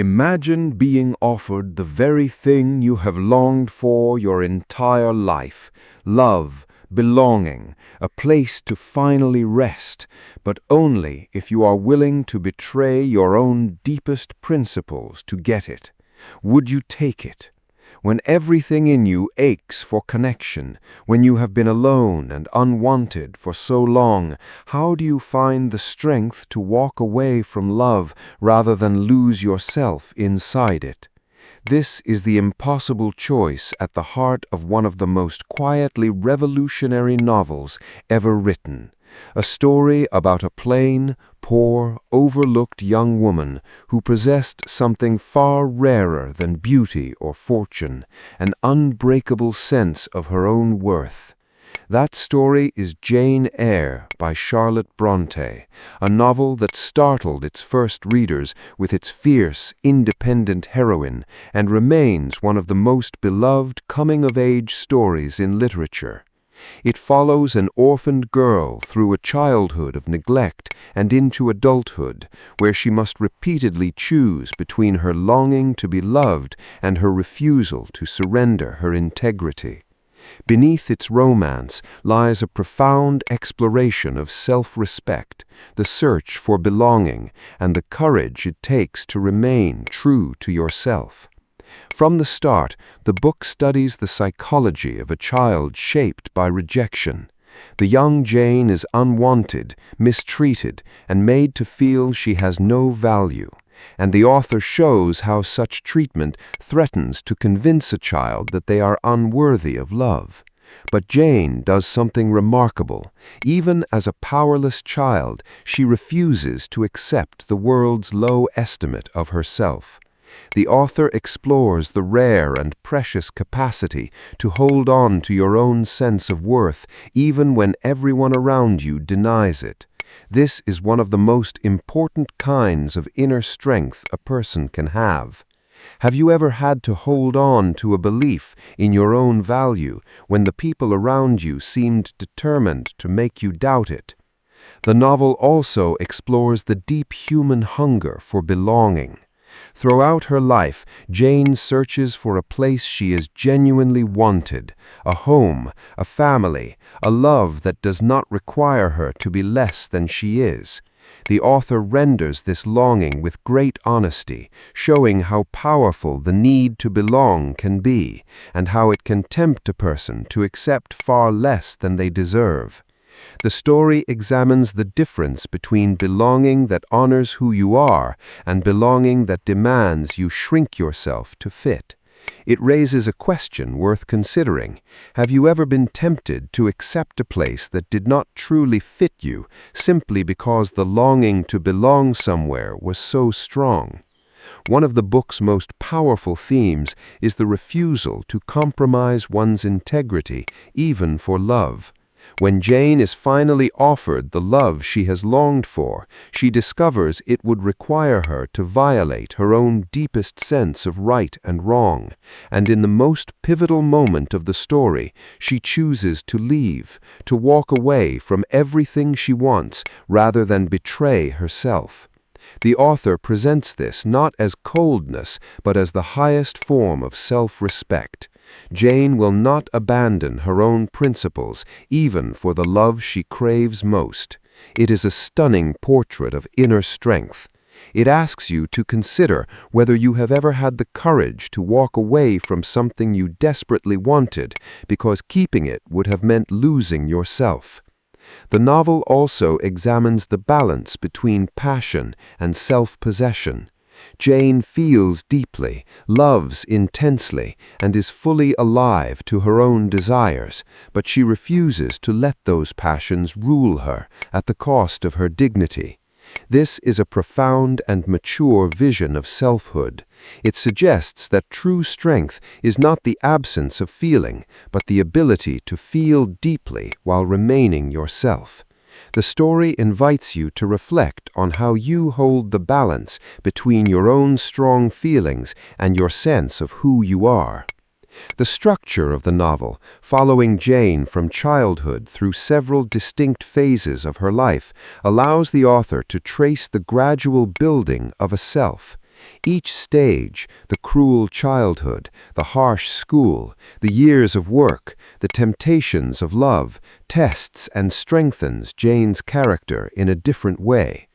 Imagine being offered the very thing you have longed for your entire life: love, belonging, a place to finally rest, but only if you are willing to betray your own deepest principles to get it. Would you take it? When everything in you aches for connection, when you have been alone and unwanted for so long, how do you find the strength to walk away from love rather than lose yourself inside it? This is the impossible choice at the heart of one of the most quietly revolutionary novels ever written. A story about a plain, poor, overlooked young woman who possessed something far rarer than beauty or fortune, an unbreakable sense of her own worth. That story is Jane Eyre by Charlotte Brontë, a novel that startled its first readers with its fierce, independent heroine and remains one of the most beloved coming-of-age stories in literature. It follows an orphaned girl through a childhood of neglect and into adulthood, where she must repeatedly choose between her longing to be loved and her refusal to surrender her integrity. Beneath its romance lies a profound exploration of self-respect, the search for belonging, and the courage it takes to remain true to yourself. From the start, the book studies the psychology of a child shaped by rejection. The young Jane is unwanted, mistreated, and made to feel she has no value, and the author shows how such treatment threatens to convince a child that they are unworthy of love. But Jane does something remarkable. Even as a powerless child, she refuses to accept the world's low estimate of herself. The author explores the rare and precious capacity to hold on to your own sense of worth even when everyone around you denies it. This is one of the most important kinds of inner strength a person can have. Have you ever had to hold on to a belief in your own value when the people around you seemed determined to make you doubt it? The novel also explores the deep human hunger for belonging. Throughout her life, Jane searches for a place she is genuinely wanted, a home, a family, a love that does not require her to be less than she is. The author renders this longing with great honesty, showing how powerful the need to belong can be, and how it can tempt a person to accept far less than they deserve. The story examines the difference between belonging that honors who you are and belonging that demands you shrink yourself to fit. It raises a question worth considering. Have you ever been tempted to accept a place that did not truly fit you simply because the longing to belong somewhere was so strong? One of the book's most powerful themes is the refusal to compromise one's integrity, even for love. When Jane is finally offered the love she has longed for, she discovers it would require her to violate her own deepest sense of right and wrong, and in the most pivotal moment of the story, she chooses to leave, to walk away from everything she wants rather than betray herself. The author presents this not as coldness, but as the highest form of self-respect. Jane will not abandon her own principles, even for the love she craves most. It is a stunning portrait of inner strength. It asks you to consider whether you have ever had the courage to walk away from something you desperately wanted, because keeping it would have meant losing yourself. The novel also examines the balance between passion and self-possession. Jane feels deeply, loves intensely, and is fully alive to her own desires, but she refuses to let those passions rule her at the cost of her dignity. This is a profound and mature vision of selfhood. It suggests that true strength is not the absence of feeling, but the ability to feel deeply while remaining yourself. The story invites you to reflect on how you hold the balance between your own strong feelings and your sense of who you are. The structure of the novel, following Jane from childhood through several distinct phases of her life, allows the author to trace the gradual building of a self. Each stage, the cruel childhood, the harsh school, the years of work, the temptations of love, tests and strengthens Jane's character in a different way.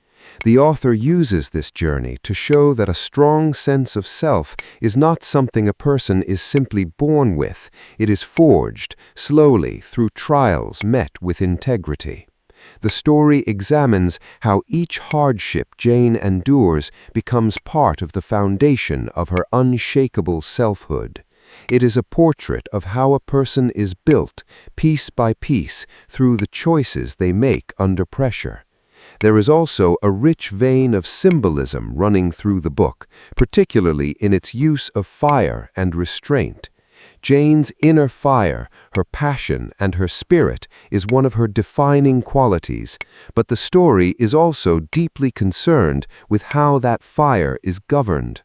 The author uses this journey to show that a strong sense of self is not something a person is simply born with. It is forged, slowly, through trials met with integrity. The story examines how each hardship Jane endures becomes part of the foundation of her unshakable selfhood. It is a portrait of how a person is built, piece by piece, through the choices they make under pressure. There is also a rich vein of symbolism running through the book, particularly in its use of fire and restraint. Jane's inner fire, her passion, and her spirit is one of her defining qualities, but the story is also deeply concerned with how that fire is governed.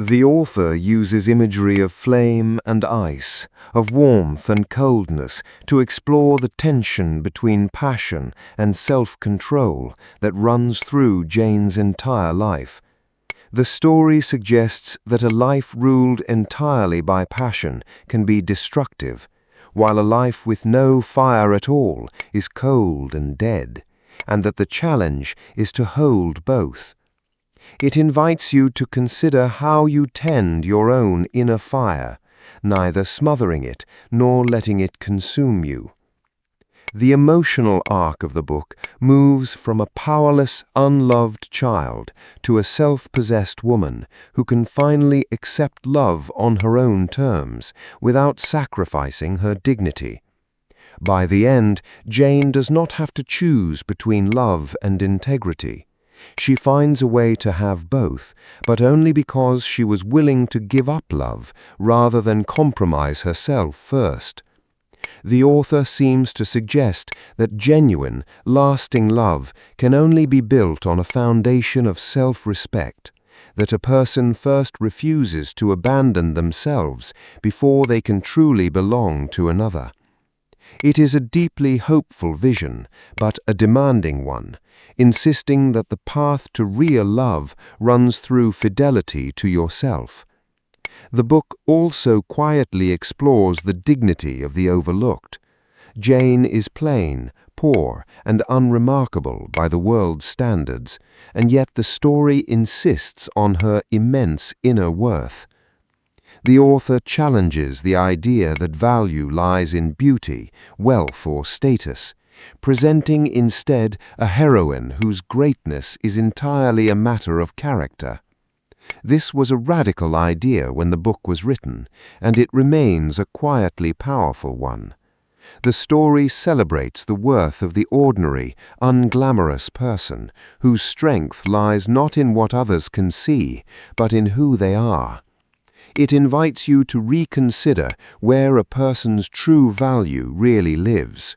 The author uses imagery of flame and ice, of warmth and coldness, to explore the tension between passion and self-control that runs through Jane's entire life. The story suggests that a life ruled entirely by passion can be destructive, while a life with no fire at all is cold and dead, and that the challenge is to hold both. It invites you to consider how you tend your own inner fire, neither smothering it nor letting it consume you. The emotional arc of the book moves from a powerless, unloved child to a self-possessed woman who can finally accept love on her own terms without sacrificing her dignity. By the end, Jane does not have to choose between love and integrity. She finds a way to have both, but only because she was willing to give up love rather than compromise herself first. The author seems to suggest that genuine, lasting love can only be built on a foundation of self-respect, that a person first refuses to abandon themselves before they can truly belong to another. It is a deeply hopeful vision, but a demanding one, insisting that the path to real love runs through fidelity to yourself. The book also quietly explores the dignity of the overlooked. Jane is plain, poor, and unremarkable by the world's standards, and yet the story insists on her immense inner worth. The author challenges the idea that value lies in beauty, wealth, or status, presenting instead a heroine whose greatness is entirely a matter of character. This was a radical idea when the book was written, and it remains a quietly powerful one. The story celebrates the worth of the ordinary, unglamorous person, whose strength lies not in what others can see, but in who they are. It invites you to reconsider where a person's true value really lives.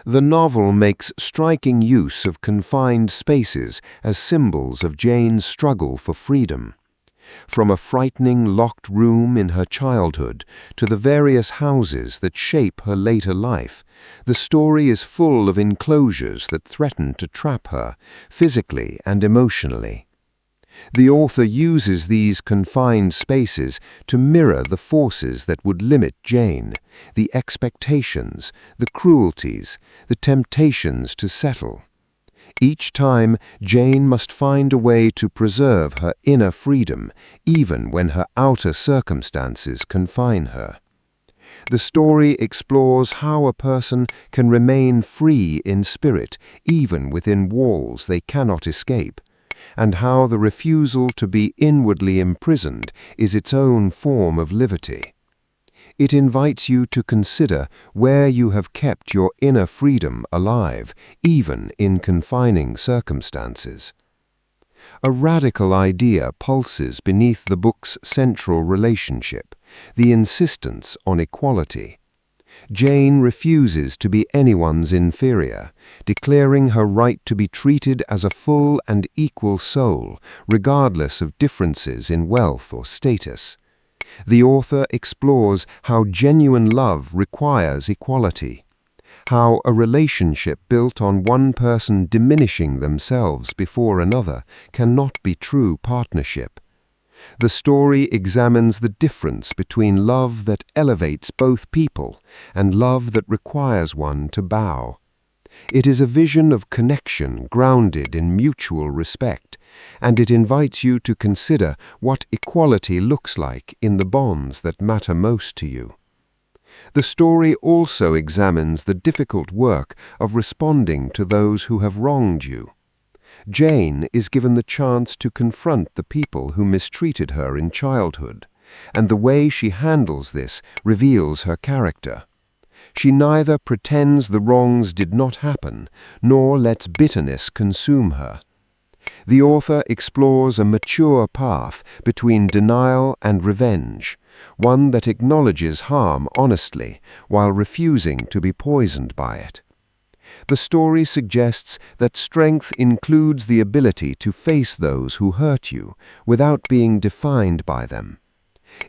The novel makes striking use of confined spaces as symbols of Jane's struggle for freedom. From a frightening locked room in her childhood to the various houses that shape her later life, the story is full of enclosures that threaten to trap her, physically and emotionally. The author uses these confined spaces to mirror the forces that would limit Jane, the expectations, the cruelties, the temptations to settle. Each time, Jane must find a way to preserve her inner freedom, even when her outer circumstances confine her. The story explores how a person can remain free in spirit, even within walls they cannot escape, and how the refusal to be inwardly imprisoned is its own form of liberty. It invites you to consider where you have kept your inner freedom alive, even in confining circumstances. A radical idea pulses beneath the book's central relationship, the insistence on equality. Jane refuses to be anyone's inferior, declaring her right to be treated as a full and equal soul, regardless of differences in wealth or status. The author explores how genuine love requires equality, how a relationship built on one person diminishing themselves before another cannot be true partnership. The story examines the difference between love that elevates both people and love that requires one to bow. It is a vision of connection grounded in mutual respect, and it invites you to consider what equality looks like in the bonds that matter most to you. The story also examines the difficult work of responding to those who have wronged you. Jane is given the chance to confront the people who mistreated her in childhood, and the way she handles this reveals her character. She neither pretends the wrongs did not happen, nor lets bitterness consume her. The author explores a mature path between denial and revenge, one that acknowledges harm honestly while refusing to be poisoned by it. The story suggests that strength includes the ability to face those who hurt you without being defined by them.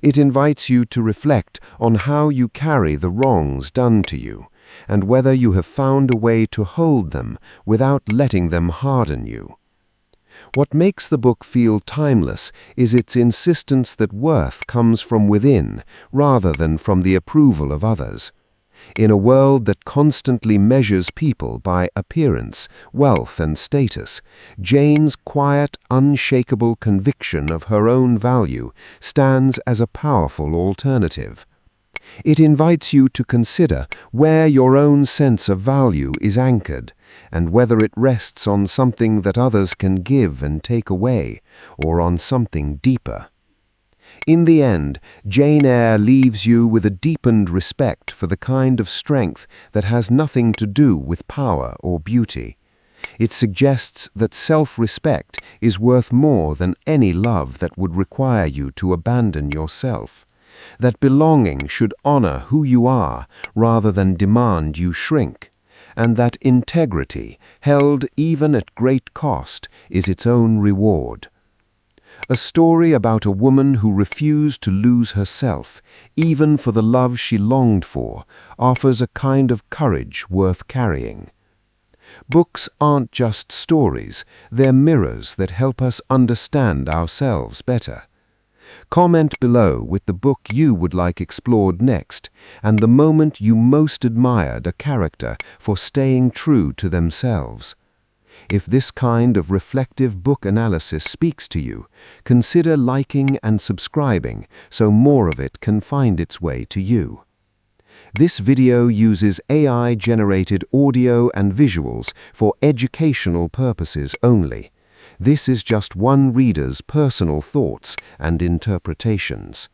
It invites you to reflect on how you carry the wrongs done to you, and whether you have found a way to hold them without letting them harden you. What makes the book feel timeless is its insistence that worth comes from within rather than from the approval of others. In a world that constantly measures people by appearance, wealth, and status, Jane's quiet, unshakable conviction of her own value stands as a powerful alternative. It invites you to consider where your own sense of value is anchored, and whether it rests on something that others can give and take away, or on something deeper. In the end, Jane Eyre leaves you with a deepened respect for the kind of strength that has nothing to do with power or beauty. It suggests that self-respect is worth more than any love that would require you to abandon yourself, that belonging should honor who you are rather than demand you shrink, and that integrity, held even at great cost, is its own reward. A story about a woman who refused to lose herself, even for the love she longed for, offers a kind of courage worth carrying. Books aren't just stories, they're mirrors that help us understand ourselves better. Comment below with the book you would like explored next, and the moment you most admired a character for staying true to themselves. If this kind of reflective book analysis speaks to you, consider liking and subscribing so more of it can find its way to you. This video uses AI-generated audio and visuals for educational purposes only. This is just one reader's personal thoughts and interpretations.